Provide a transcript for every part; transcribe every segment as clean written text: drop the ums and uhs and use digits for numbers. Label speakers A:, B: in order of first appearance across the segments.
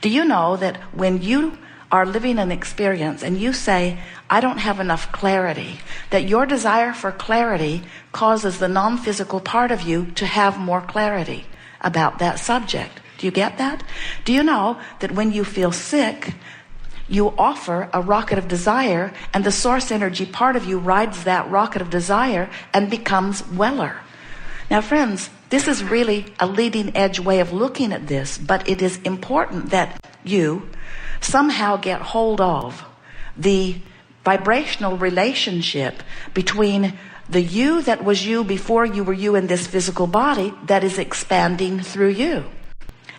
A: Do you know that when you are living an experience and you say, I don't have enough clarity, that your desire for clarity causes the non-physical part of you to have more clarity about that subject? Do you get that? Do you know that when you feel sick, you offer a rocket of desire, and the source energy part of you rides that rocket of desire and becomes weller? Now, friends, this is really a leading edge way of looking at this, but it is important that you somehow get hold of the vibrational relationship between the you that was you before you were you in this physical body that is expanding through you.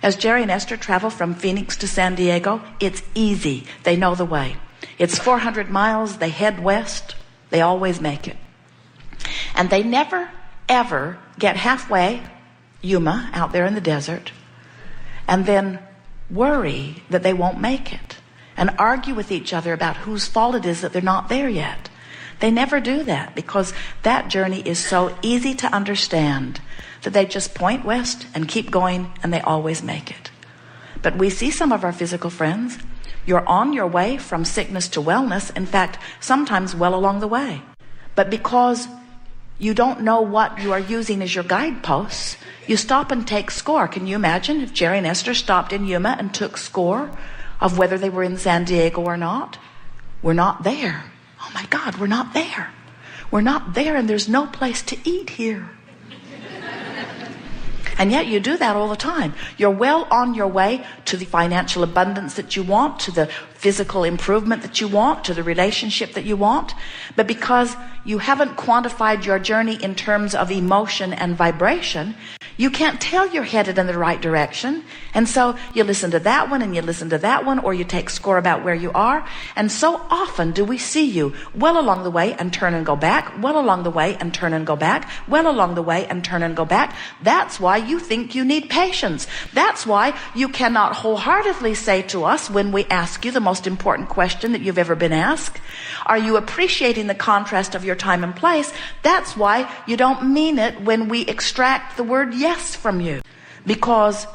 A: As Jerry and Esther travel from Phoenix to San Diego, it's easy. They know the way. It's 400 miles. They head west. They always make it. And they never, ever get halfway, Yuma, out there in the desert, and then worry that they won't make it and argue with each other about whose fault it is that they're not there yet. They never do that because that journey is so easy to understand that they just point west and keep going, and they always make it. But we see some of our physical friends, you're on your way from sickness to wellness, in fact, sometimes well along the way. But because you don't know what you are using as your guideposts, you stop and take score. Can you imagine if Jerry and Esther stopped in Yuma and took score of whether they were in San Diego or not? We're not there. Oh my God, we're not there. We're not there, and there's no place to eat here. And yet you do that all the time. You're well on your way to the financial abundance that you want, to the physical improvement that you want, to the relationship that you want. But because you haven't quantified your journey in terms of emotion and vibration, you can't tell you're headed in the right direction. And so you listen to that one and you listen to that one, or you take score about where you are. And so often do we see you well along the way and turn and go back, well along the way and turn and go back, well along the way and turn and go back. That's why you think you need patience. That's why you cannot wholeheartedly say to us when we ask you the most important question that you've ever been asked, are you appreciating the contrast of your time and place? That's why you don't mean it when we extract the word yes from you, because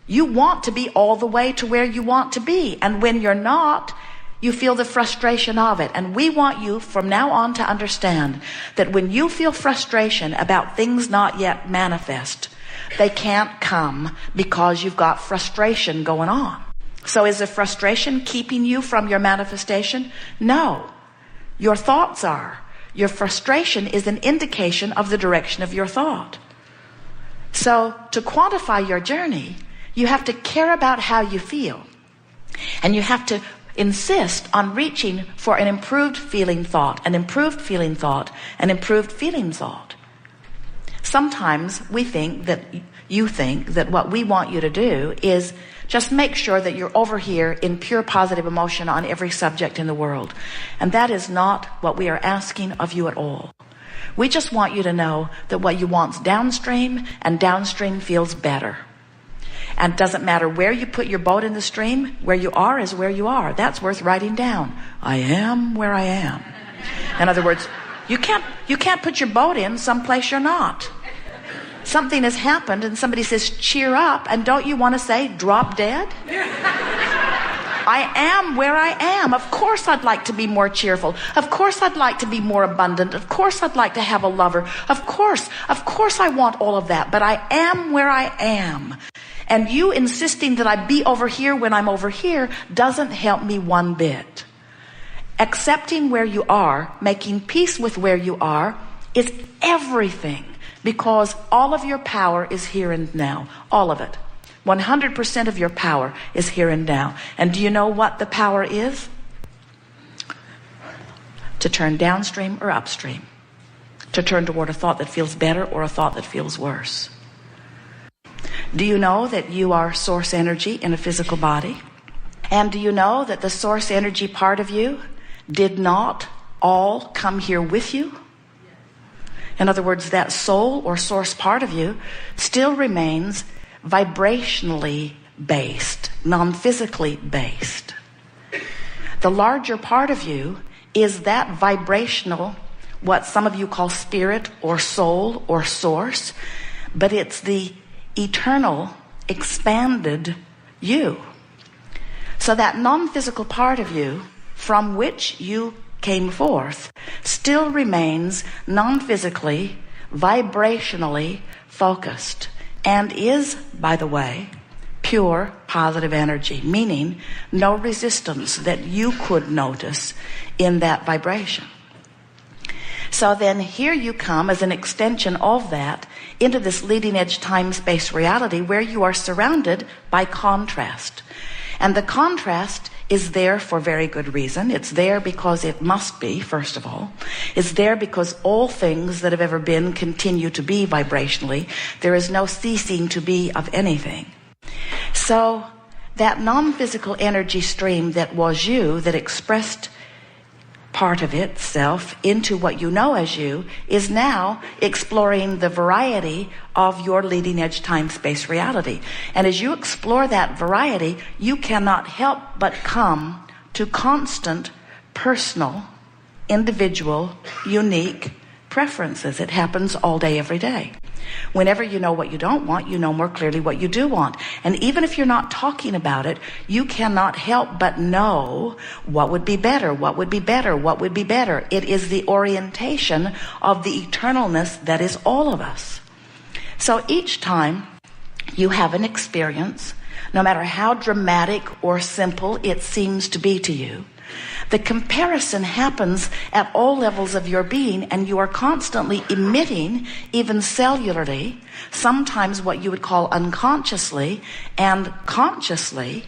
A: you want to be all the way to where you want to be, and when you're not, you feel the frustration of it. And we want you from now on to understand that when you feel frustration about things not yet manifest, they can't come because you've got frustration going on. So is the frustration keeping you from your manifestation? No. Your thoughts are. Your frustration is an indication of the direction of your thought. So to quantify your journey, you have to care about how you feel. And you have to insist on reaching for an improved feeling thought, an improved feeling thought, an improved feeling thought. Sometimes we think that you think that what we want you to do is just make sure that you're over here in pure positive emotion on every subject in the world. And that is not what we are asking of you at all. We just want you to know that what you want's downstream, and downstream feels better. And it doesn't matter where you put your boat in the stream, where you are is where you are. That's worth writing down. I am where I am. In other words, you can't put your boat in someplace you're not. Something has happened and somebody says, cheer up, and don't you want to say, drop dead? I am where I am. Of course I'd like to be more cheerful. Of course I'd like to be more abundant. Of course I'd like to have a lover. Of course I want all of that, but I am where I am. And you insisting that I be over here when I'm over here doesn't help me one bit. Accepting where you are, making peace with where you are, is everything, because all of your power is here and now. All of it. 100% of your power is here and now. And do you know what the power is? To turn downstream or upstream. To turn toward a thought that feels better or a thought that feels worse. Do you know that you are source energy in a physical body? And do you know that the source energy part of you did not all come here with you? In other words, that soul or source part of you still remains vibrationally based, non-physically based. The larger part of you is that vibrational, what some of you call spirit or soul or source, but it's the eternal, expanded you. So that non-physical part of you from which you came forth still remains non-physically, vibrationally focused, and is, by the way, pure positive energy, meaning no resistance that you could notice in that vibration. So then here you come as an extension of that into this leading edge time-space reality where you are surrounded by contrast. And the contrast is there for very good reason. It's there because it must be, first of all. It's there because all things that have ever been continue to be vibrationally. There is no ceasing to be of anything. So that non-physical energy stream that was you, that expressed part of itself into what you know as you, is now exploring the variety of your leading edge time-space reality. And as you explore that variety, you cannot help but come to constant, personal, individual, unique preferences. It happens all day, every day. Whenever you know what you don't want, you know more clearly what you do want. And even if you're not talking about it, you cannot help but know what would be better, what would be better, what would be better. It is the orientation of the eternalness that is all of us. So each time you have an experience, no matter how dramatic or simple it seems to be to you, the comparison happens at all levels of your being, and you are constantly emitting, even cellularly, sometimes what you would call unconsciously and consciously,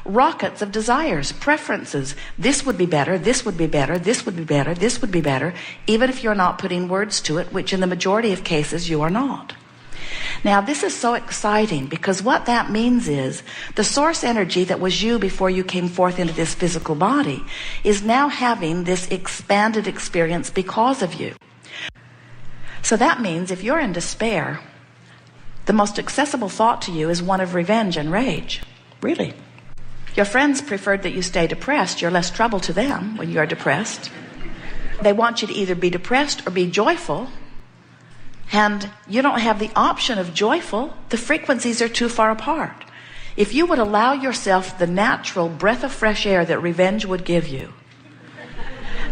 A: rockets of desires, preferences. This would be better, this would be better, this would be better, this would be better, even if you're not putting words to it, which in the majority of cases you are not. Now, this is so exciting because what that means is the source energy that was you before you came forth into this physical body is now having this expanded experience because of you. So that means if you're in despair, the most accessible thought to you is one of revenge and rage. Really. Your friends preferred that you stay depressed. You're less trouble to them when you're depressed. They want you to either be depressed or be joyful. And you don't have the option of joyful. The frequencies are too far apart. If you would allow yourself the natural breath of fresh air that revenge would give you,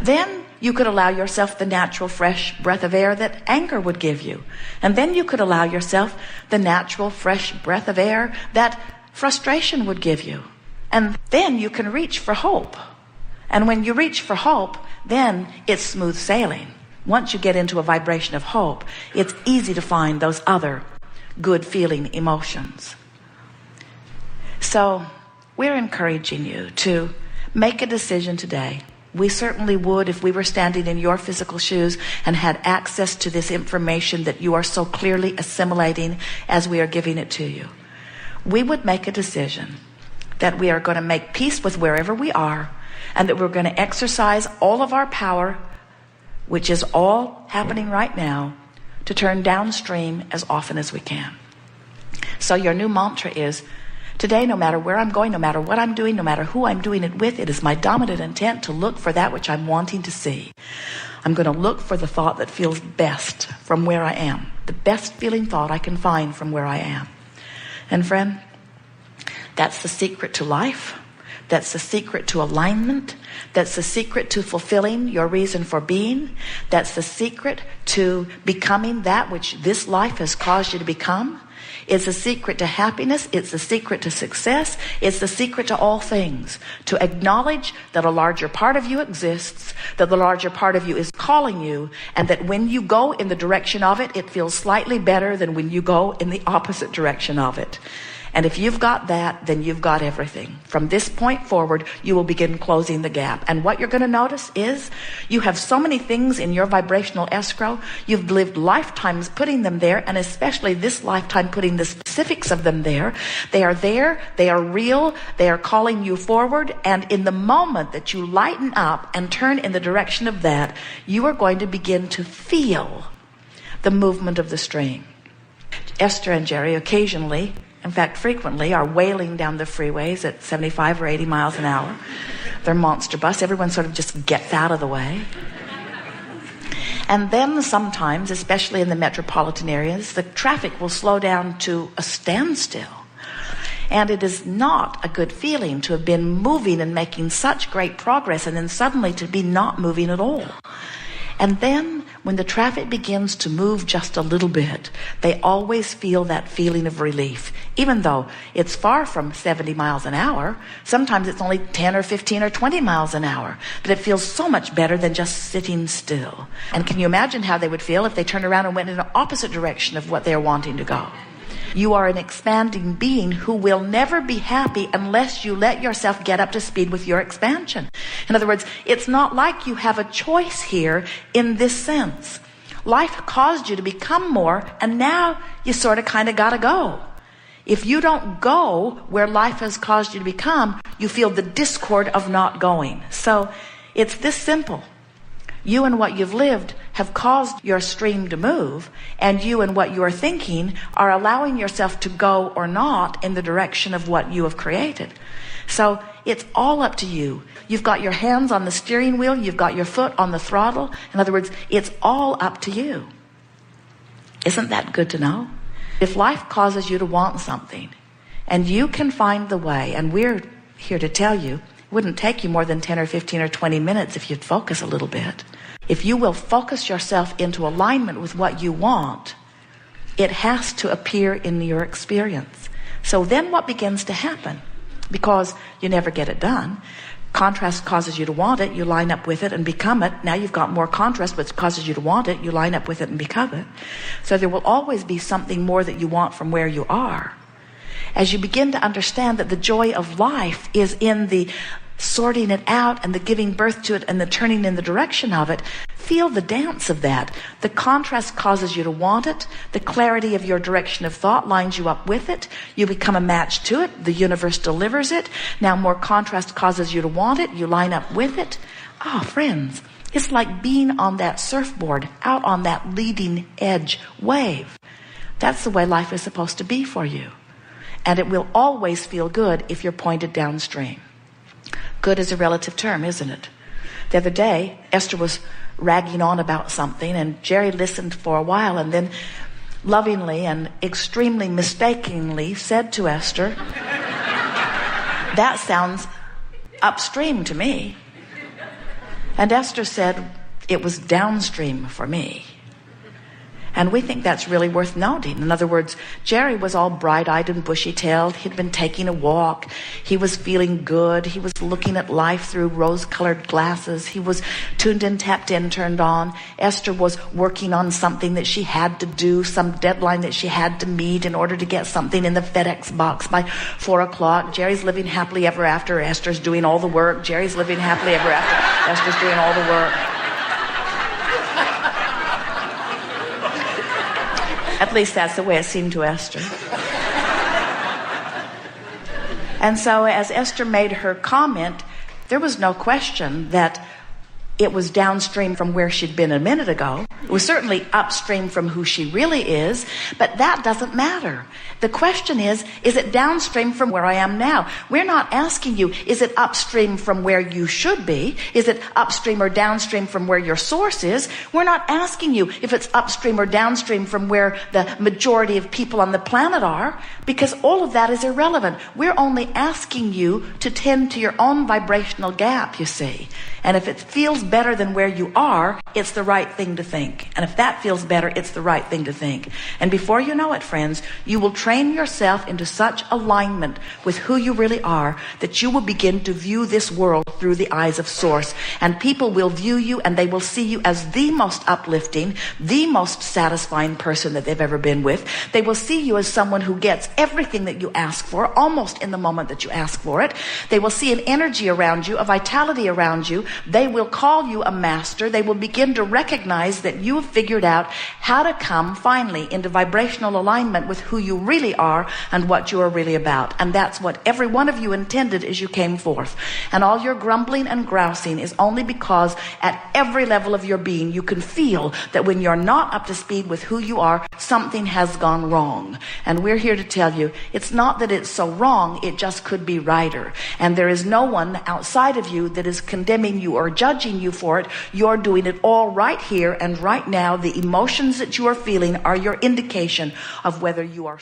A: then you could allow yourself the natural fresh breath of air that anger would give you. And then you could allow yourself the natural fresh breath of air that frustration would give you. And then you can reach for hope. And when you reach for hope, then it's smooth sailing. Once you get into a vibration of hope, it's easy to find those other good feeling emotions. So we're encouraging you to make a decision today. We certainly would if we were standing in your physical shoes and had access to this information that you are so clearly assimilating as we are giving it to you. We would make a decision that we are going to make peace with wherever we are, and that we're going to exercise all of our power, which is all happening right now, to turn downstream as often as we can. So your new mantra is, today, no matter where I'm going, no matter what I'm doing, no matter who I'm doing it with, it is my dominant intent to look for that which I'm wanting to see. I'm going to look for the thought that feels best from where I am, the best feeling thought I can find from where I am. And friend, that's the secret to life. That's the secret to alignment. That's the secret to fulfilling your reason for being. That's the secret to becoming that which this life has caused you to become. It's the secret to happiness. It's the secret to success. It's the secret to all things. To acknowledge that a larger part of you exists, that the larger part of you is calling you, and that when you go in the direction of it, it feels slightly better than when you go in the opposite direction of it. And if you've got that, then you've got everything. From this point forward, you will begin closing the gap. And what you're going to notice is you have so many things in your vibrational escrow. You've lived lifetimes putting them there, and especially this lifetime putting the specifics of them there. They are there. They are real. They are calling you forward. And in the moment that you lighten up and turn in the direction of that, you are going to begin to feel the movement of the stream. Esther and Jerry occasionally, in fact, frequently, are wailing down the freeways at 75 or 80 miles an hour. Their monster bus. Everyone sort of just gets out of the way. And then sometimes, especially in the metropolitan areas, the traffic will slow down to a standstill. And it is not a good feeling to have been moving and making such great progress and then suddenly to be not moving at all. And then when the traffic begins to move just a little bit, they always feel that feeling of relief. Even though it's far from 70 miles an hour, sometimes it's only 10 or 15 or 20 miles an hour. But it feels so much better than just sitting still. And can you imagine how they would feel if they turned around and went in the opposite direction of what they're wanting to go? You are an expanding being who will never be happy unless you let yourself get up to speed with your expansion. In other words, it's not like you have a choice here in this sense. Life caused you to become more, and now you sort of kind of got to go. If you don't go where life has caused you to become, you feel the discord of not going. So it's this simple. You and what you've lived have caused your stream to move, and you and what you are thinking are allowing yourself to go or not in the direction of what you have created. So it's all up to you. You've got your hands on the steering wheel, you've got your foot on the throttle. In other words, it's all up to you. Isn't that good to know? If life causes you to want something, and you can find the way, and we're here to tell you, it wouldn't take you more than 10 or 15 or 20 minutes if you'd focus a little bit. If you will focus yourself into alignment with what you want, it has to appear in your experience. So then what begins to happen? Because you never get it done. Contrast causes you to want it, you line up with it and become it. Now you've got more contrast, which causes you to want it, you line up with it and become it. So there will always be something more that you want from where you are. As you begin to understand that the joy of life is in the sorting it out and the giving birth to it and the turning in the direction of it, feel the dance of that. The contrast causes you to want it. The clarity of your direction of thought lines you up with it. You become a match to it. The universe delivers it. Now more contrast causes you to want it. You line up with it. Ah, friends, it's like being on that surfboard, out on that leading edge wave. That's the way life is supposed to be for you. And it will always feel good if you're pointed downstream. Good is a relative term, isn't it? The other day, Esther was ragging on about something, and Jerry listened for a while and then lovingly and extremely mistakenly said to Esther, "That sounds upstream to me." And Esther said, "It was downstream for me." And we think that's really worth noting. In other words, Jerry was all bright-eyed and bushy-tailed. He'd been taking a walk. He was feeling good. He was looking at life through rose-colored glasses. He was tuned in, tapped in, turned on. Esther was working on something that she had to do, some deadline that she had to meet in order to get something in the FedEx box by 4 o'clock. Jerry's living happily ever after. Esther's doing all the work. Jerry's living happily ever after. Esther's doing all the work. At least that's the way it seemed to Esther. And so as Esther made her comment, there was no question that it was downstream from where she'd been a minute ago. It was certainly upstream from who she really is, but that doesn't matter. The question is it downstream from where I am now? We're not asking you, is it upstream from where you should be? Is it upstream or downstream from where your source is? We're not asking you if it's upstream or downstream from where the majority of people on the planet are, because all of that is irrelevant. We're only asking you to tend to your own vibrational gap, you see. And if it feels better than where you are, it's the right thing to think. And if that feels better, it's the right thing to think. And before you know it, friends, you will train yourself into such alignment with who you really are that you will begin to view this world through the eyes of Source. And people will view you and they will see you as the most uplifting, the most satisfying person that they've ever been with. They will see you as someone who gets everything that you ask for, almost in the moment that you ask for it. They will see an energy around you, a vitality around you. They will call you a master. They will begin to recognize that you have figured out how to come finally into vibrational alignment with who you really are and what you are really about. And that's what every one of you intended as you came forth. And all your grumbling and grousing is only because at every level of your being you can feel that when you're not up to speed with who you are, something has gone wrong. And we're here to tell you it's not that it's so wrong, it just could be righter. And there is no one outside of you that is condemning you or judging you for it. You're doing it all right here and right now. The emotions that you are feeling are your indication of whether you are